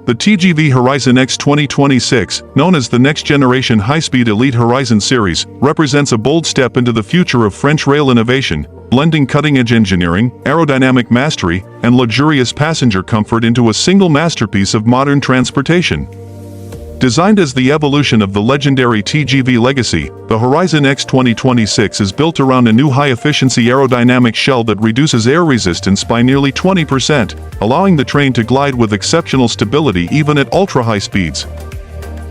The TGV Horizon X-2026, known as the next-generation high-speed Elite Horizon series, represents a bold step into the future of French rail innovation, blending cutting-edge engineering, aerodynamic mastery, and luxurious passenger comfort into a single masterpiece of modern transportation. Designed as the evolution of the legendary TGV legacy, the Horizon X-2026 is built around a new high-efficiency aerodynamic shell that reduces air resistance by nearly 20%, allowing the train to glide with exceptional stability even at ultra-high speeds.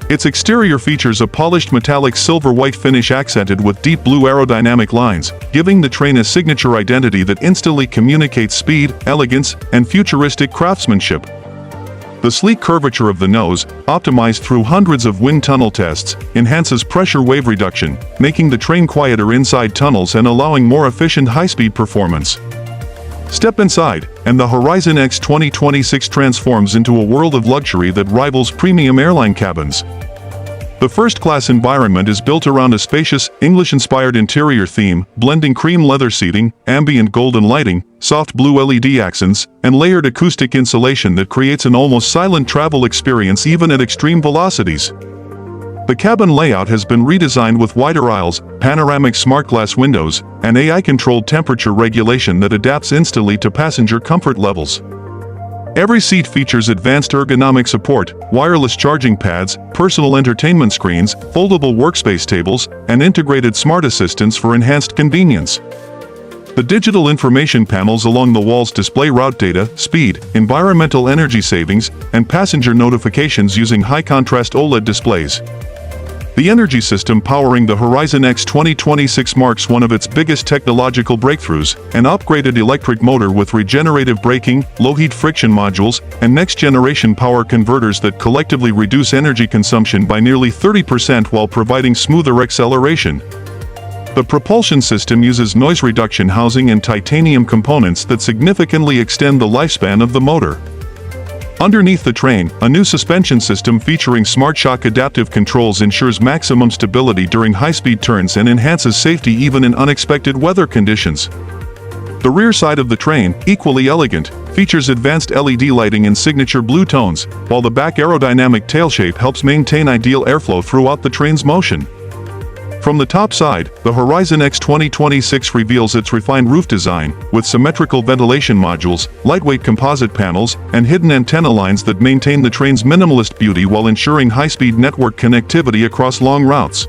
Its exterior features a polished metallic silver-white finish accented with deep blue aerodynamic lines, giving the train a signature identity that instantly communicates speed, elegance, and futuristic craftsmanship. The sleek curvature of the nose, optimized through hundreds of wind tunnel tests, enhances pressure wave reduction, making the train quieter inside tunnels and allowing more efficient high-speed performance. Step inside, and the Horizon X-2026 transforms into a world of luxury that rivals premium airline cabins. The first-class environment is built around a spacious, English-inspired interior theme, blending cream leather seating, ambient golden lighting, soft blue LED accents, and layered acoustic insulation that creates an almost silent travel experience even at extreme velocities. The cabin layout has been redesigned with wider aisles, panoramic smart glass windows, and AI-controlled temperature regulation that adapts instantly to passenger comfort levels. Every seat features advanced ergonomic support, wireless charging pads, personal entertainment screens, foldable workspace tables, and integrated smart assistants for enhanced convenience. The digital information panels along the walls display route data, speed, environmental energy savings, and passenger notifications using high-contrast OLED displays. The energy system powering the Horizon X-2026 marks one of its biggest technological breakthroughs, an upgraded electric motor with regenerative braking, low-heat friction modules, and next-generation power converters that collectively reduce energy consumption by nearly 30% while providing smoother acceleration. The propulsion system uses noise reduction housing and titanium components that significantly extend the lifespan of the motor. Underneath the train, a new suspension system featuring Smart Shock adaptive controls ensures maximum stability during high-speed turns and enhances safety even in unexpected weather conditions. The rear side of the train, equally elegant, features advanced LED lighting in signature blue tones, while the back aerodynamic tail shape helps maintain ideal airflow throughout the train's motion. From the top side, the Horizon X-2026 reveals its refined roof design, with symmetrical ventilation modules, lightweight composite panels, and hidden antenna lines that maintain the train's minimalist beauty while ensuring high-speed network connectivity across long routes.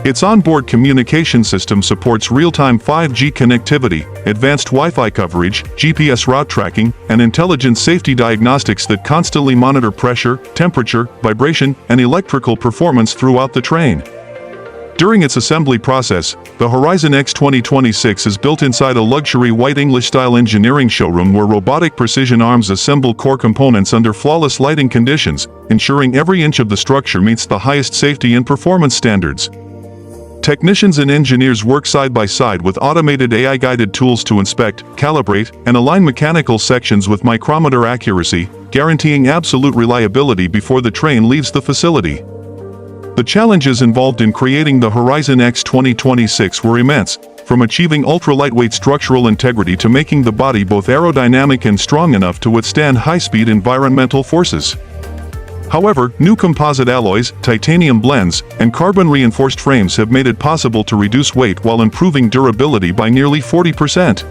Its onboard communication system supports real-time 5G connectivity, advanced Wi-Fi coverage, GPS route tracking, and intelligent safety diagnostics that constantly monitor pressure, temperature, vibration, and electrical performance throughout the train. During its assembly process, the Horizon X-2026 is built inside a luxury white English-style engineering showroom where robotic precision arms assemble core components under flawless lighting conditions, ensuring every inch of the structure meets the highest safety and performance standards. Technicians and engineers work side by side with automated AI-guided tools to inspect, calibrate, and align mechanical sections with micrometer accuracy, guaranteeing absolute reliability before the train leaves the facility. The challenges involved in creating the Horizon X-2026 were immense, from achieving ultra-lightweight structural integrity to making the body both aerodynamic and strong enough to withstand high-speed environmental forces. However, new composite alloys, titanium blends, and carbon-reinforced frames have made it possible to reduce weight while improving durability by nearly 40%.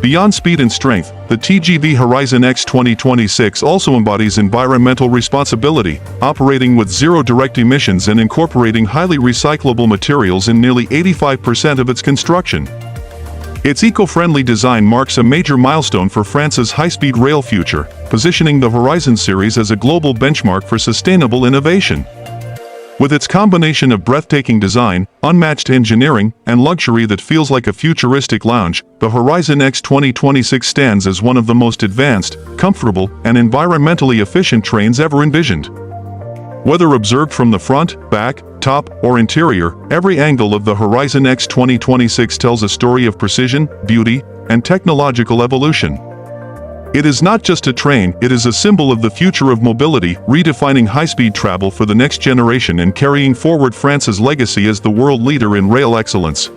Beyond speed and strength, the TGV Horizon X-2026 also embodies environmental responsibility, operating with zero direct emissions and incorporating highly recyclable materials in nearly 85% of its construction. Its eco-friendly design marks a major milestone for France's high-speed rail future, positioning the Horizon series as a global benchmark for sustainable innovation. With its combination of breathtaking design, unmatched engineering, and luxury that feels like a futuristic lounge, the Horizon X-2026 stands as one of the most advanced, comfortable, and environmentally efficient trains ever envisioned. Whether observed from the front, back, top, or interior, every angle of the Horizon X-2026 tells a story of precision, beauty, and technological evolution. It is not just a train, it is a symbol of the future of mobility, redefining high-speed travel for the next generation and carrying forward France's legacy as the world leader in rail excellence.